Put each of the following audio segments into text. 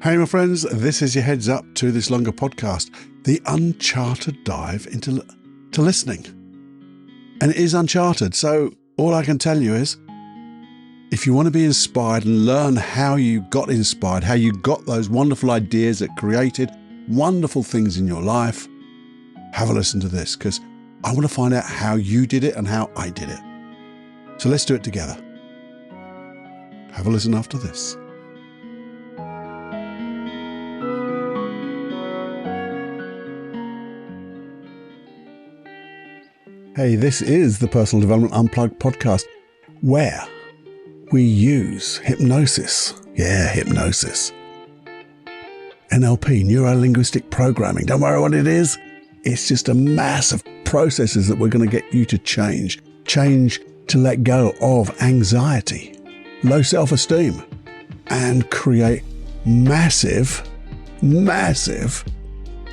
Hey my friends, this is your heads up to this longer podcast, the uncharted dive into listening. And it is uncharted, so all I can tell you is, if you want to be inspired and learn how you got inspired, how you got those wonderful ideas that created wonderful things in your life, have a listen to this, because I want to find out how you did it and how I did it. So let's do it together. Have a listen after this. Hey, this is the Personal Development Unplugged podcast, where we use hypnosis. Yeah, hypnosis. NLP, neuro-linguistic programming. Don't worry what it is. It's just a mass of processes that we're going to get you to change. Change to let go of anxiety, low self-esteem, and create massive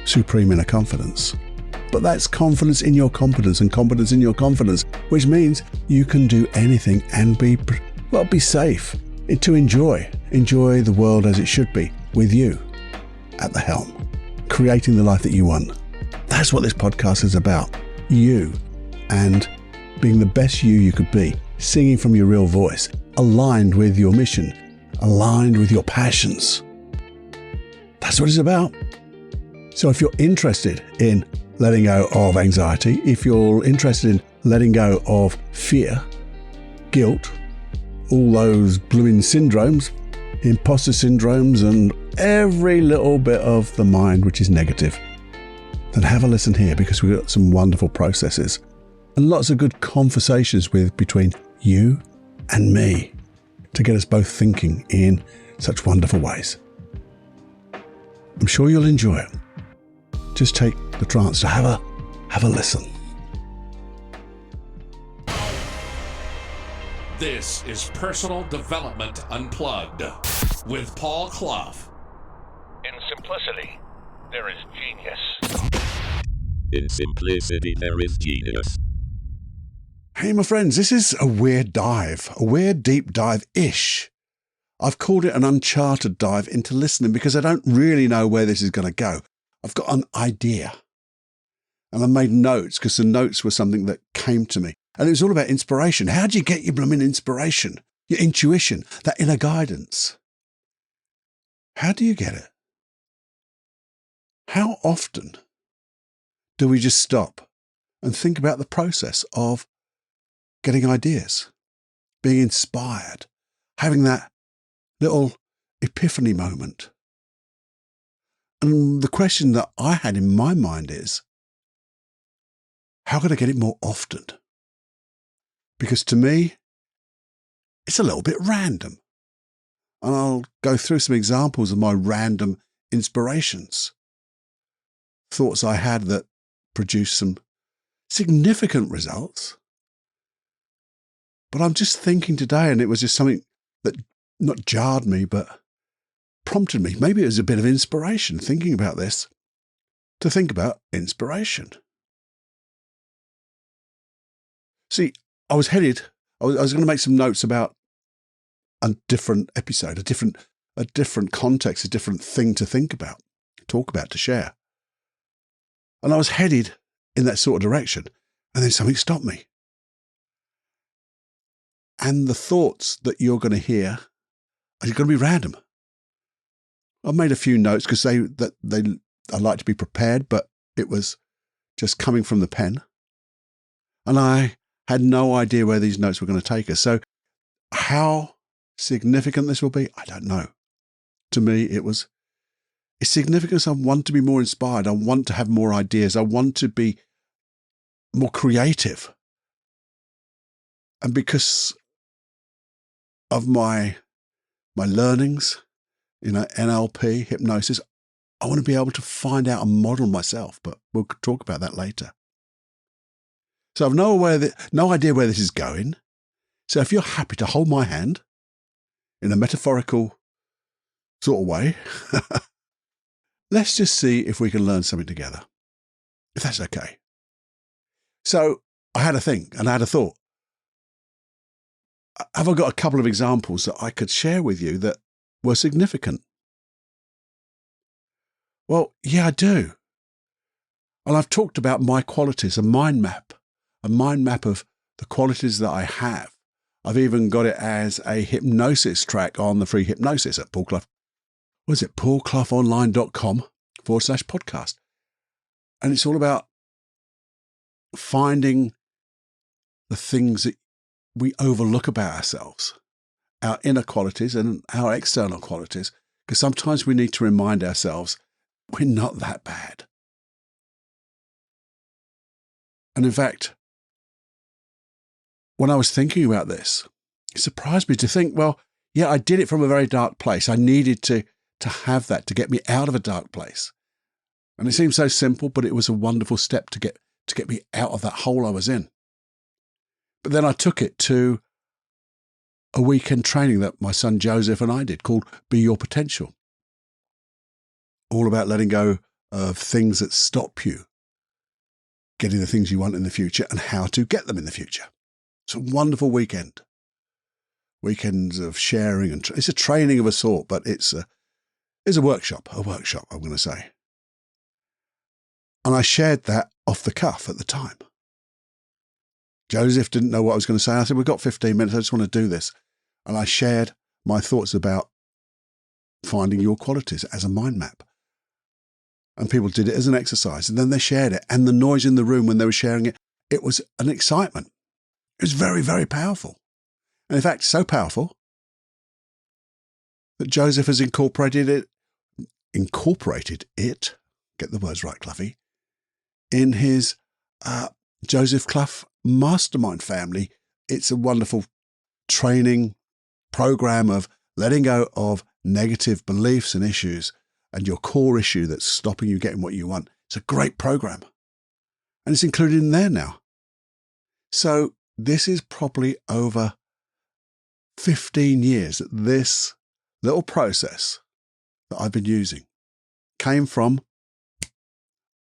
supreme inner confidence. But that's confidence in your competence and competence in your confidence, which means you can do anything and be safe, to enjoy the world as it should be, with you at the helm, creating the life that you want. That's what this podcast is about. You and being the best you could be, singing from your real voice, aligned with your mission, aligned with your passions. That's what it's about. So if you're interested in letting go of anxiety, if you're interested in letting go of fear, guilt, all those blooming syndromes, imposter syndromes, and every little bit of the mind which is negative, then have a listen here, because we've got some wonderful processes and lots of good conversations between you and me to get us both thinking in such wonderful ways. I'm sure you'll enjoy it. Just take the chance to have a listen. This is Personal Development Unplugged with Paul Clough. In simplicity, there is genius. In simplicity, there is genius. Hey my friends, this is a weird deep dive-ish. I've called it an uncharted dive into listening because I don't really know where this is going to go. I've got an idea. And I made notes because the notes were something that came to me. And it was all about inspiration. How do you get your blooming inspiration, your intuition, that inner guidance? How do you get it? How often do we just stop and think about the process of getting ideas, being inspired, having that little epiphany moment? And the question that I had in my mind is, how can I get it more often? Because to me, it's a little bit random. And I'll go through some examples of my random inspirations. Thoughts I had that produced some significant results. But I'm just thinking today, and it was just something that not jarred me, but prompted me. Maybe it was a bit of inspiration thinking about this, to think about inspiration. See, I was going to make some notes about a different episode, a different context, a different thing to think about, talk about, to share. And I was headed in that sort of direction, and then something stopped me. And the thoughts that you're going to hear are going to be random. I've made a few notes because I like to be prepared, but it was just coming from the pen. And I had no idea where these notes were going to take us. So how significant this will be, I don't know. To me, it's significant. I want to be more inspired. I want to have more ideas. I want to be more creative. And because of my learnings, NLP, hypnosis, I want to be able to find out and model myself, but we'll talk about that later. So I've no idea where this is going. So if you're happy to hold my hand in a metaphorical sort of way, let's just see if we can learn something together, if that's okay. So I had a thought. Have I got a couple of examples that I could share with you that were significant? Well, yeah, I do. And I've talked about my qualities, a mind map of the qualities that I have. I've even got it as a hypnosis track on the free hypnosis at paulcloughonline.com/podcast. And it's all about finding the things that we overlook about ourselves, our inner qualities and our external qualities, because sometimes we need to remind ourselves we're not that bad. And in fact, when I was thinking about this, it surprised me to think, well, yeah, I did it from a very dark place. I needed to have that to get me out of a dark place. And it seemed so simple, but it was a wonderful step to get me out of that hole I was in. But then I took it to a weekend training that my son Joseph and I did called Be Your Potential. All about letting go of things that stop you getting the things you want in the future and how to get them in the future. It's a wonderful weekend. Weekends of sharing, and it's a training of a sort, but it's a workshop, I'm going to say. And I shared that off the cuff at the time. Joseph didn't know what I was going to say. I said, we've got 15 minutes. I just want to do this. And I shared my thoughts about finding your qualities as a mind map. And people did it as an exercise. And then they shared it. And the noise in the room when they were sharing it, it was an excitement. It was very, very powerful. And in fact, so powerful that Joseph has incorporated it, get the words right, Cluffy, in his Joseph Clough mastermind family. It's a wonderful training program of letting go of negative beliefs and issues and your core issue that's stopping you getting what you want. It's a great program. And it's included in there now. So this is probably over 15 years that this little process that I've been using came from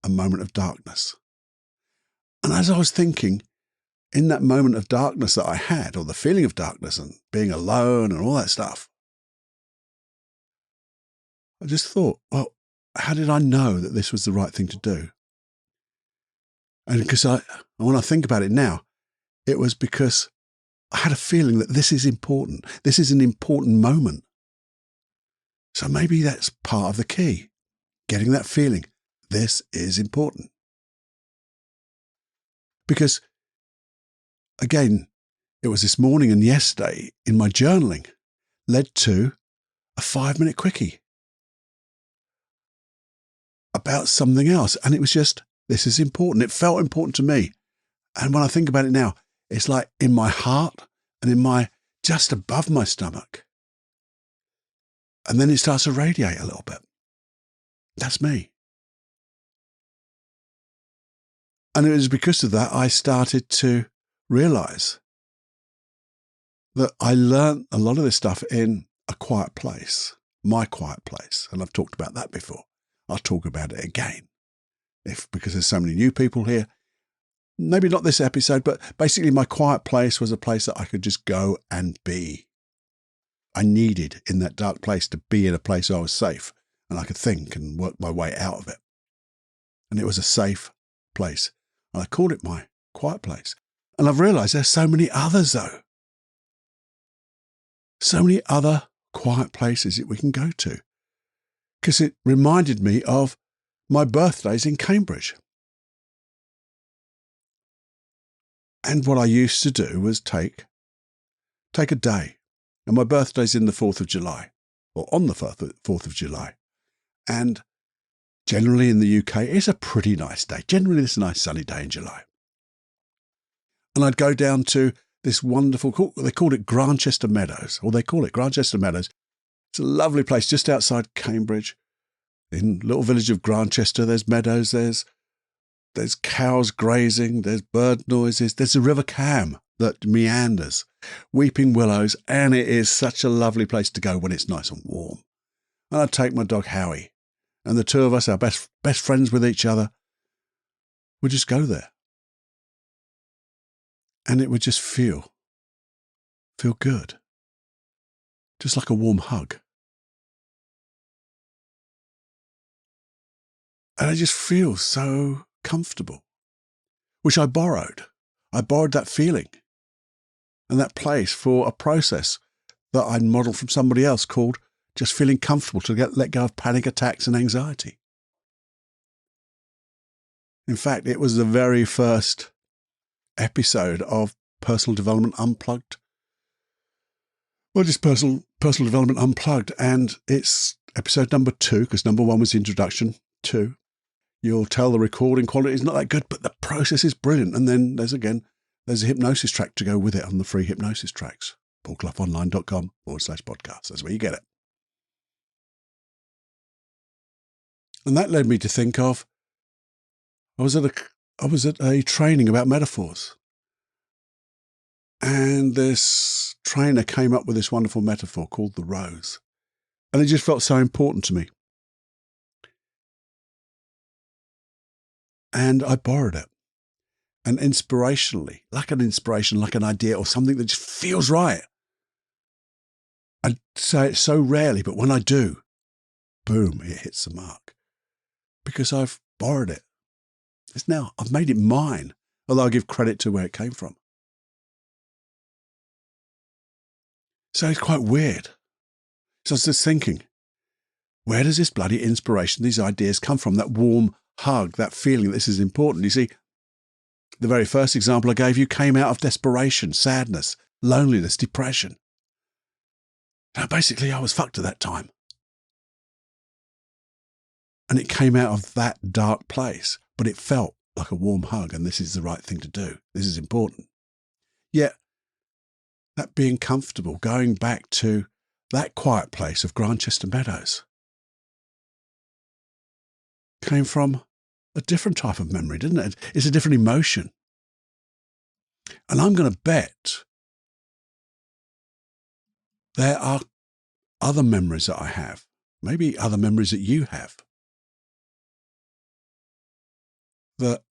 a moment of darkness. And as I was thinking, in that moment of darkness that I had, or the feeling of darkness and being alone and all that stuff, I just thought, well, how did I know that this was the right thing to do? And because when I think about it now, it was because I had a feeling that this is important. This is an important moment. So maybe that's part of the key, getting that feeling. This is important. Because, again, it was this morning and yesterday in my journaling led to a 5-minute quickie about something else. And it was just, this is important. It felt important to me. And when I think about it now, it's like in my heart and just above my stomach. And then it starts to radiate a little bit. That's me. And it was because of that I started to realize that I learned a lot of this stuff in a quiet place, my quiet place. And I've talked about that before. I'll talk about it again. Because there's so many new people here, maybe not this episode, but basically my quiet place was a place that I could just go and be. I needed in that dark place to be in a place where I was safe and I could think and work my way out of it. And it was a safe place. And I called it my quiet place. And I've realized there's so many others though. So many other quiet places that we can go to. Because it reminded me of my birthdays in Cambridge. And what I used to do was take a day. And my birthday's in the 4th of July, or on the 4th of July. And generally in the UK, it's a pretty nice day. Generally, it's a nice sunny day in July. And I'd go down to this wonderful, they called it Grantchester Meadows, or they call it Grantchester Meadows. It's a lovely place just outside Cambridge. In little village of Grantchester, there's meadows, there's cows grazing, there's bird noises, there's the River Cam that meanders, weeping willows, and it is such a lovely place to go when it's nice and warm. And I'd take my dog Howie, and the two of us, our best friends with each other, would just go there. And it would just feel good. Just like a warm hug. And I just feel so comfortable, which I borrowed. I borrowed that feeling and that place for a process that I'd modeled from somebody else called just feeling comfortable to let go of panic attacks and anxiety. In fact, it was the very first episode of Personal Development Unplugged. Well, just personal development unplugged. And it's episode number 2, because number 1 was the introduction. 2. You'll tell the recording quality is not that good, but the process is brilliant. And then there's a hypnosis track to go with it on the free hypnosis tracks. paulcloughonline.com/podcast. That's where you get it. And that led me to think of, I was at a training about metaphors. And this trainer came up with this wonderful metaphor called the rose. And it just felt so important to me. And I borrowed it. And inspirationally, like an inspiration, like an idea or something that just feels right. I say it so rarely, but when I do, boom, it hits the mark. Because I've borrowed it. I've made it mine, although I give credit to where it came from. So it's quite weird. So I was just thinking, where does this bloody inspiration, these ideas come from? That warm hug, that feeling that this is important. You see, the very first example I gave you came out of desperation, sadness, loneliness, depression. Now, basically, I was fucked at that time. And it came out of that dark place, but it felt like a warm hug, and this is the right thing to do. This is important. Yet, that being comfortable, going back to that quiet place of Grantchester Meadows, came from a different type of memory, didn't it? It's a different emotion. And I'm going to bet there are other memories that I have, maybe other memories that you have, that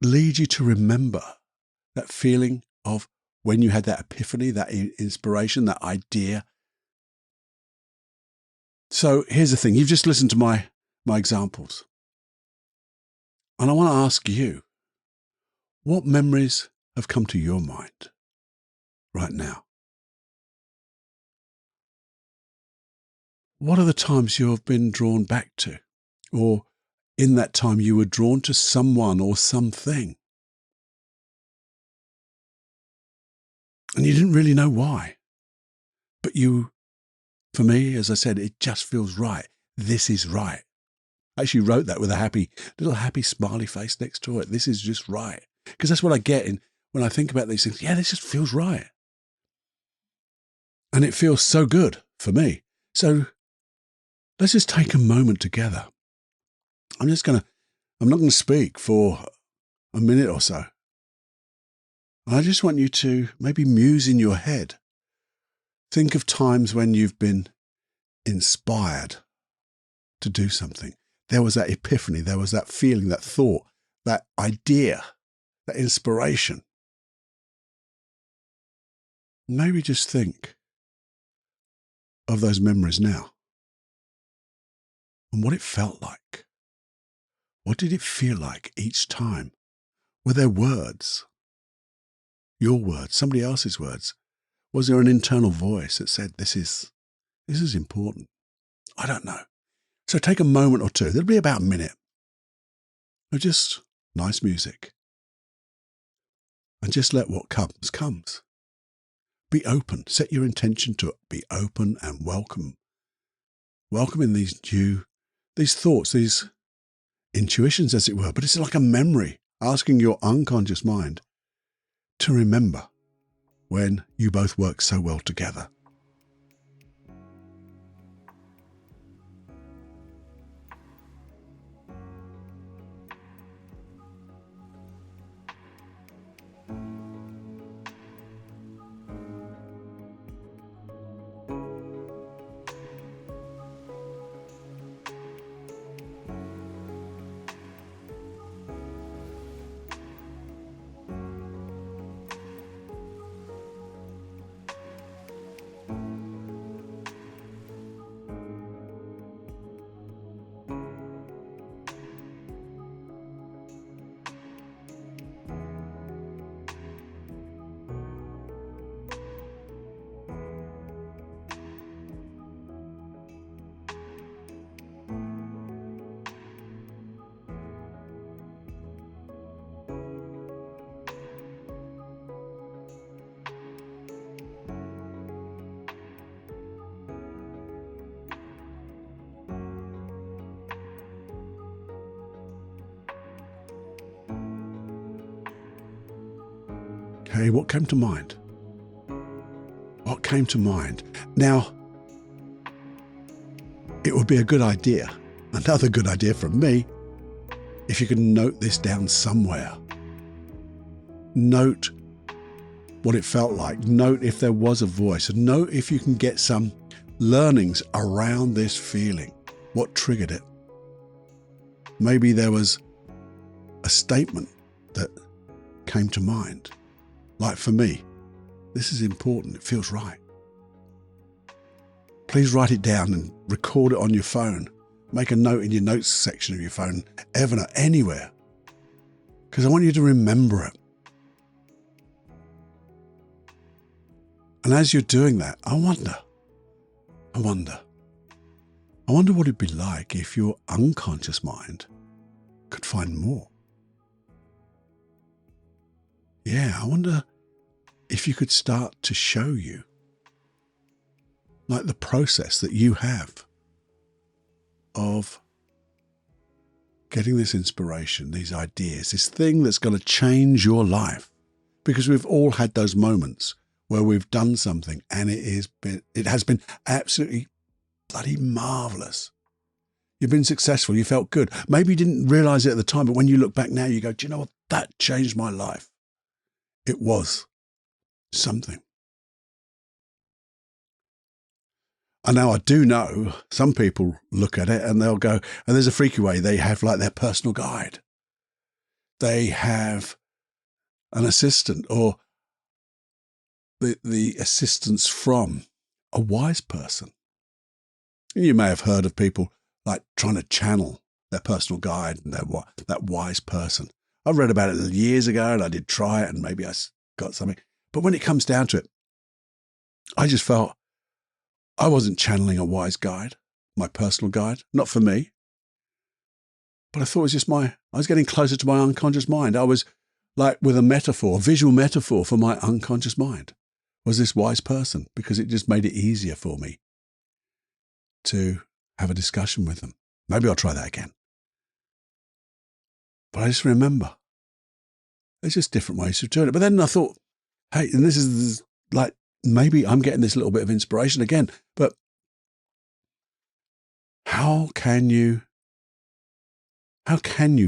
lead you to remember that feeling of when you had that epiphany, that inspiration, that idea. So here's the thing. You've just listened to my examples. And I want to ask you, what memories have come to your mind right now? What are the times you have been drawn back to? Or in that time you were drawn to someone or something? And you didn't really know why. But for me, as I said, it just feels right. This is right. I actually wrote that with a little happy smiley face next to it. This is just right. Because that's what I get when I think about these things. Yeah, this just feels right. And it feels so good for me. So let's just take a moment together. I'm not going to speak for a minute or so. I just want you to maybe muse in your head. Think of times when you've been inspired to do something. There was that epiphany, there was that feeling, that thought, that idea, that inspiration. Maybe just think of those memories now and what it felt like. What did it feel like each time? Were there words? Your words, somebody else's words? Was there an internal voice that said, this is important? I don't know. So take a moment or two. It'll be about a minute of just nice music. And just let what comes. Be open. Set your intention to it. Be open and welcome. Welcoming these thoughts, these intuitions, as it were. But it's like a memory, asking your unconscious mind to remember when you both work so well together. Okay, what came to mind? What came to mind? Now, it would be a good idea, another good idea from me, if you can note this down somewhere. Note what it felt like. Note if there was a voice. And note if you can get some learnings around this feeling. What triggered it? Maybe there was a statement that came to mind. Like for me, this is important. It feels right. Please write it down and record it on your phone. Make a note in your notes section of your phone, Evernote, anywhere. Because I want you to remember it. And as you're doing that, I wonder what it'd be like if your unconscious mind could find more. Yeah, I wonder if you could start to show you, like the process that you have of getting this inspiration, these ideas, this thing that's going to change your life. Because we've all had those moments where we've done something and it has been absolutely bloody marvelous. You've been successful. You felt good. Maybe you didn't realize it at the time, but when you look back now, you go, do you know what? That changed my life. It was something. And now I do know some people look at it and they'll go, and there's a freaky way. They have like their personal guide. They have an assistant or the assistance from a wise person. You may have heard of people like trying to channel their personal guide and that wise person. I read about it years ago and I did try it and maybe I got something. But when it comes down to it, I just felt I wasn't channeling a wise guide, my personal guide, not for me. But I thought it was just I was getting closer to my unconscious mind. I was like with a visual metaphor for my unconscious mind was this wise person because it just made it easier for me to have a discussion with them. Maybe I'll try that again. But I just remember there's just different ways of doing it. But then I thought, hey, and this is like, maybe I'm getting this little bit of inspiration again, but how can you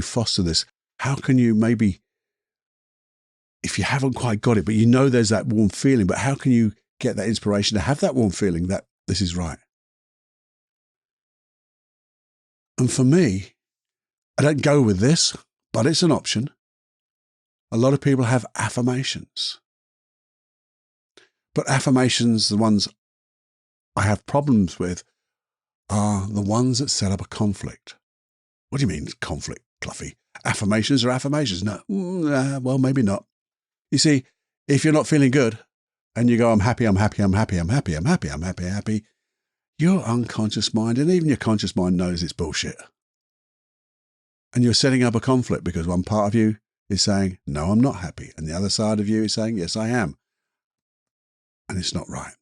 foster this? How can you maybe, if you haven't quite got it, but you know there's that warm feeling, but how can you get that inspiration to have that warm feeling that this is right? And for me, I don't go with this, but it's an option. A lot of people have affirmations. But affirmations, the ones I have problems with, are the ones that set up a conflict. What do you mean conflict, Cluffy? Affirmations are affirmations. No, well, maybe not. You see, if you're not feeling good and you go, I'm happy, your unconscious mind and even your conscious mind knows it's bullshit. And you're setting up a conflict because one part of you is saying, no, I'm not happy. And the other side of you is saying, yes, I am. And it's not right.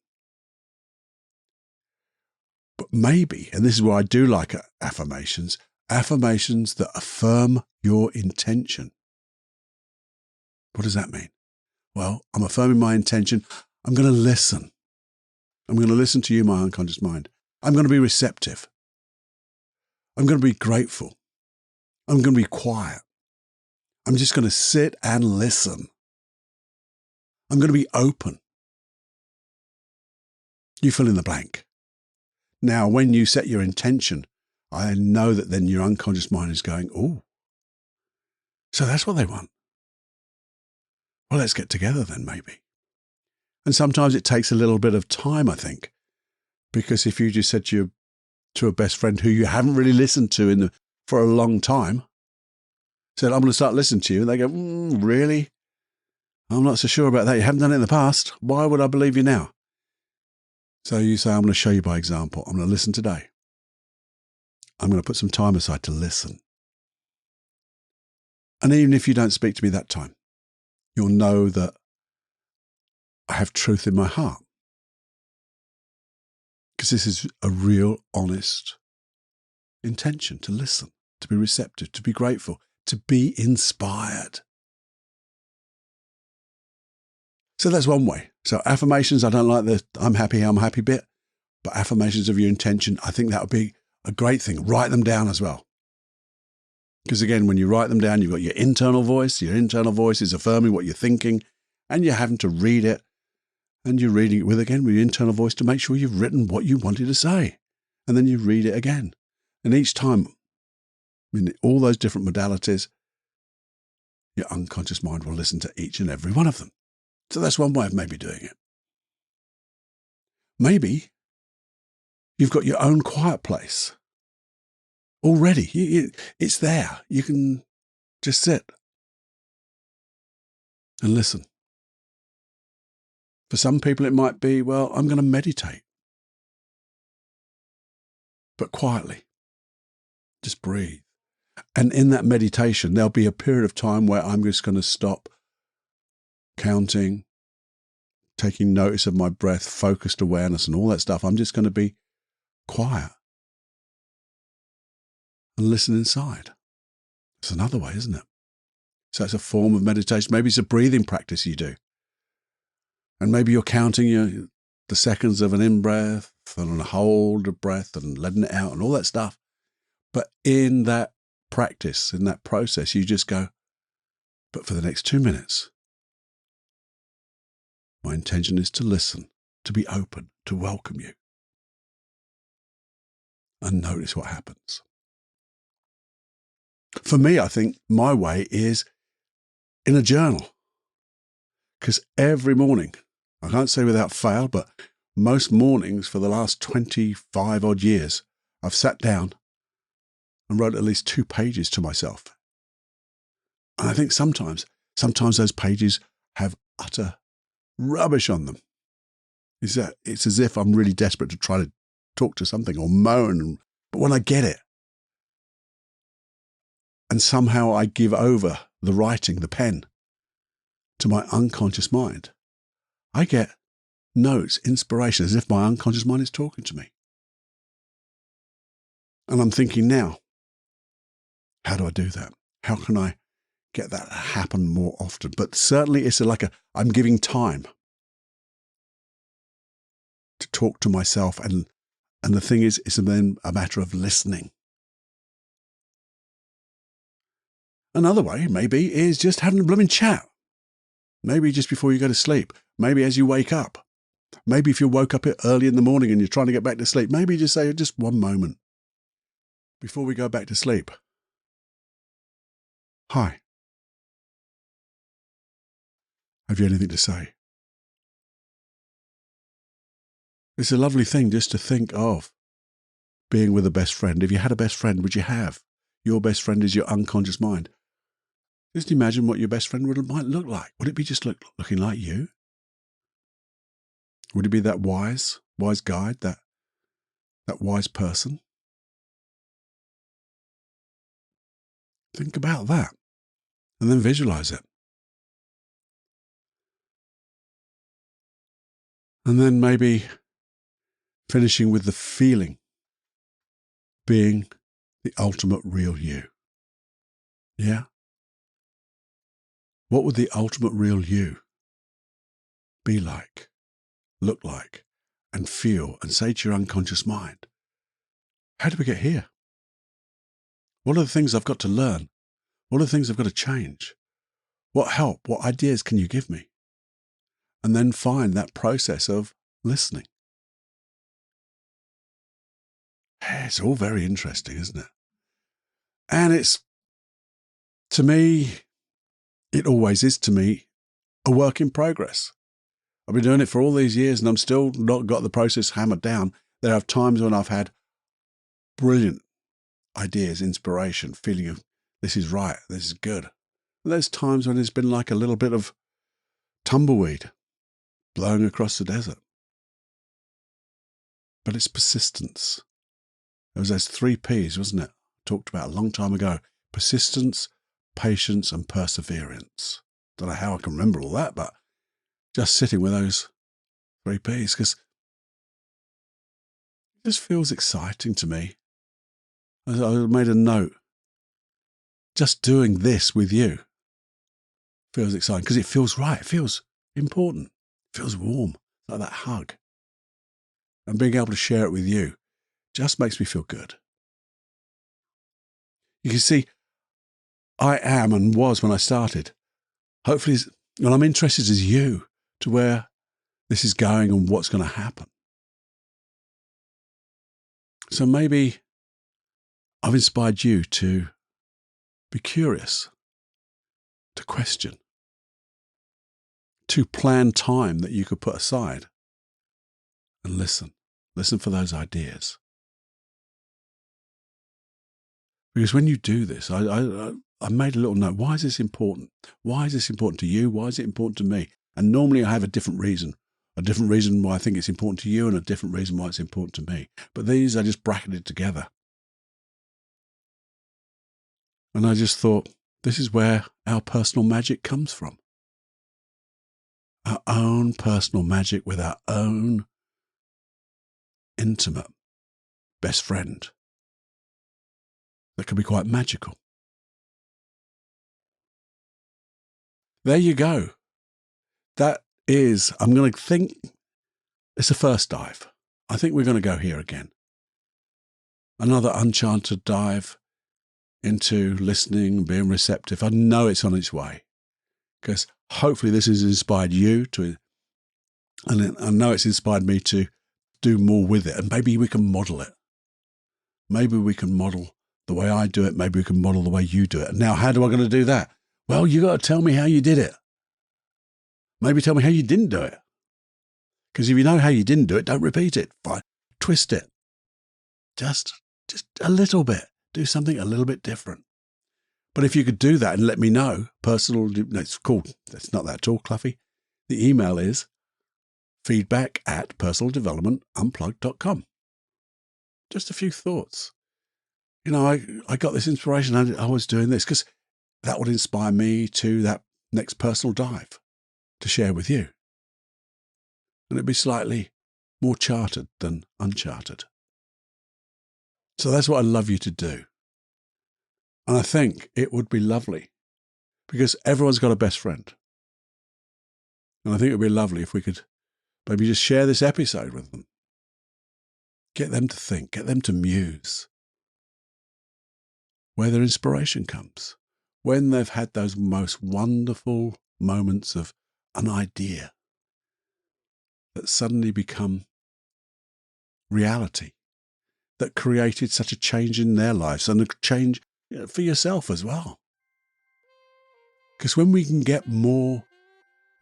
But maybe, and this is why I do like affirmations that affirm your intention. What does that mean? Well, I'm affirming my intention. I'm going to listen. I'm going to listen to you, my unconscious mind. I'm going to be receptive. I'm going to be grateful. I'm going to be quiet. I'm just going to sit and listen. I'm going to be open. You fill in the blank. Now, when you set your intention, I know that then your unconscious mind is going, oh, so that's what they want. Well, let's get together then, maybe. And sometimes it takes a little bit of time, I think, because if you just said to a best friend who you haven't really listened to for a long time, said, I'm going to start listening to you, and they go, really? I'm not so sure about that. You haven't done it in the past. Why would I believe you now? So you say, I'm going to show you by example. I'm going to listen today. I'm going to put some time aside to listen. And even if you don't speak to me that time, you'll know that I have truth in my heart. Because this is a real, honest intention to listen, to be receptive, to be grateful, to be inspired. So that's one way. So affirmations, I don't like the I'm happy bit, but affirmations of your intention, I think that would be a great thing. Write them down as well. Because again, when you write them down, you've got your internal voice. Your internal voice is affirming what you're thinking, and you're having to read it. And you're reading it with your internal voice to make sure you've written what you wanted to say. And then you read it again. And each time, in all those different modalities, your unconscious mind will listen to each and every one of them. So that's one way of maybe doing it. Maybe you've got your own quiet place already. It's there. You can just sit and listen. For some people, it might be, well, I'm going to meditate. But quietly. Just breathe. And in that meditation, there'll be a period of time where I'm just going to stop counting, taking notice of my breath, focused awareness and all that stuff. I'm just going to be quiet and listen inside. It's another way, isn't it? So it's a form of meditation. Maybe it's a breathing practice you do. And maybe you're counting the seconds of an in-breath and a hold of breath and letting it out and all that stuff. But in that practice, in that process, you just go, but for the next 2 minutes, my intention is to listen, to be open, to welcome you. And notice what happens. For me, I think my way is in a journal. Because every morning, I can't say without fail, but most mornings for the last 25 odd years, I've sat down and wrote at least 2 pages to myself. And I think sometimes those pages have utter rubbish on them. It's as if I'm really desperate to try to talk to something or moan. But when I get it, and somehow I give over the writing, the pen, to my unconscious mind, I get notes, inspiration, as if my unconscious mind is talking to me. And I'm thinking now, how do I do that? How can I get that to happen more often? But certainly it's I'm giving time to talk to myself. And the thing is, it's then a matter of listening. Another way, maybe, is just having a blooming chat. Maybe just before you go to sleep. Maybe as you wake up. Maybe if you woke up early in the morning and you're trying to get back to sleep, maybe just say just one moment before we go back to sleep. Hi. Have you anything to say? It's a lovely thing just to think of being with a best friend. If you had a best friend, would you have? Your best friend is your unconscious mind. Just imagine what your best friend might look like. Would it be just looking like you? Would it be that wise guide, that wise person? Think about that and then visualize it. And then maybe finishing with the feeling being the ultimate real you. Yeah? What would the ultimate real you be like, look like, and feel, and say to your unconscious mind? How did we get here? What are the things I've got to learn? What are the things I've got to change? What help, what ideas can you give me? And then find that process of listening. It's all very interesting, isn't it? And it's, to me, it always is to me, a work in progress. I've been doing it for all these years and I'm still not got the process hammered down. There are times when I've had brilliant ideas, inspiration, feeling of this is right, this is good. And there's times when it's been like a little bit of tumbleweed blowing across the desert. But it's persistence. It was those 3 Ps, wasn't it? Talked about a long time ago. Persistence, patience, and perseverance. Don't know how I can remember all that, but just sitting with those 3 Ps, because it just feels exciting to me. I made a note. Just doing this with you feels exciting because it feels right. It feels important. It feels warm, like that hug. And being able to share it with you just makes me feel good. You can see, I am and was when I started. Hopefully, what I'm interested is you, to where this is going and what's going to happen. So maybe I've inspired you to be curious, to question, to plan time that you could put aside and listen. Listen for those ideas. Because when you do this, I made a little note. Why is this important? Why is this important to you? Why is it important to me? And normally I have a different reason why I think it's important to you and a different reason why it's important to me. But these I just bracketed together. And I just thought, this is where our personal magic comes from. Our own personal magic with our own intimate best friend. That can be quite magical. There you go. That is, I'm going to think, it's the first dive. I think we're going to go here again. Another unchartered dive into listening, being receptive. I know it's on its way because hopefully this has inspired you to, and I know it's inspired me to do more with it. And maybe we can model it. Maybe we can model the way I do it. Maybe we can model the way you do it. Now, how do I going to do that? Well, you got to tell me how you did it. Maybe tell me how you didn't do it. Because if you know how you didn't do it, don't repeat it. Fine. Twist it. Just a little bit. Do something a little bit different. But if you could do that and let me know, it's called, it's not that at all, Cluffy. The email is feedback@personaldevelopmentunplugged.com. Just a few thoughts. You know, I got this inspiration. I was doing this because that would inspire me to that next personal dive to share with you. And it'd be slightly more chartered than unchartered. So that's what I'd love you to do. And I think it would be lovely because everyone's got a best friend. And I think it would be lovely if we could maybe just share this episode with them. Get them to think, get them to muse. Where their inspiration comes. When they've had those most wonderful moments of an idea that suddenly become reality, that created such a change in their lives and a change for yourself as well. Because when we can get more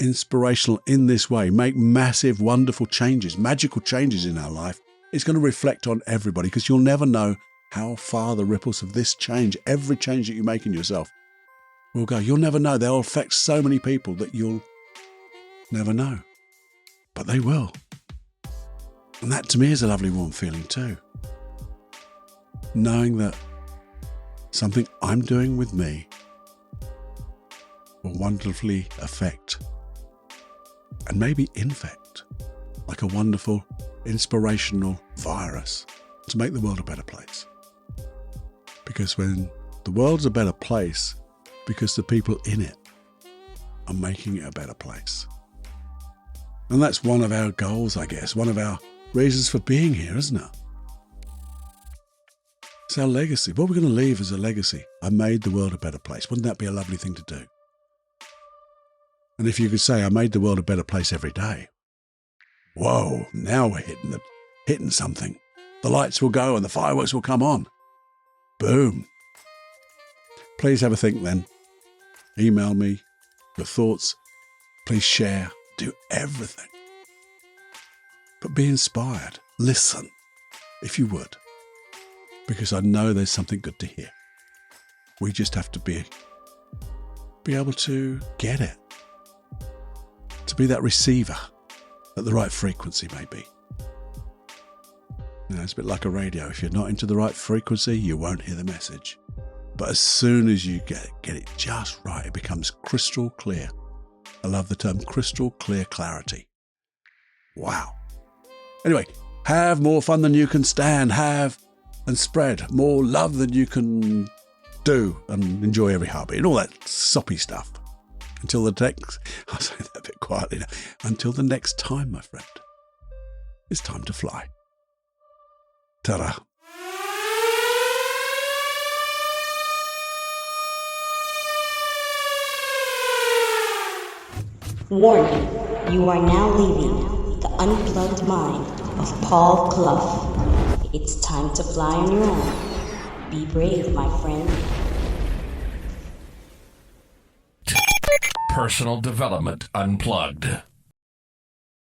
inspirational in this way, make massive, wonderful changes, magical changes in our life, it's going to reflect on everybody because you'll never know how far the ripples of this change, every change that you make in yourself, will go. You'll never know. They'll affect so many people that you'll never know. But they will. And that to me is a lovely warm feeling too. Knowing that something I'm doing with me will wonderfully affect and maybe infect like a wonderful inspirational virus to make the world a better place. Because when the world's a better place, because the people in it are making it a better place. And that's one of our goals, I guess, one of our reasons for being here, isn't it? It's our legacy. What we're going to leave as a legacy. I made the world a better place. Wouldn't that be a lovely thing to do? And if you could say, I made the world a better place every day. Whoa, now we're hitting something. The lights will go and the fireworks will come on. Boom. Please have a think then. Email me your thoughts. Please share. Do everything. But be inspired. Listen, if you would. Because I know there's something good to hear. We just have to be able to get it. To be that receiver at the right frequency, maybe. You know, it's a bit like a radio. If you're not into the right frequency, you won't hear the message. But as soon as you get it just right, it becomes crystal clear. I love the term crystal clear clarity. Wow. Anyway, have more fun than you can stand. Have and spread more love than you can do and enjoy every heartbeat and all that soppy stuff. Until the next, I'll say that a bit quietly now. Until the next time, my friend, it's time to fly. Ta-da. Warning, you are now leaving the unplugged mind of Paul Clough. It's time to fly on your own. Be brave, my friend. Personal Development Unplugged.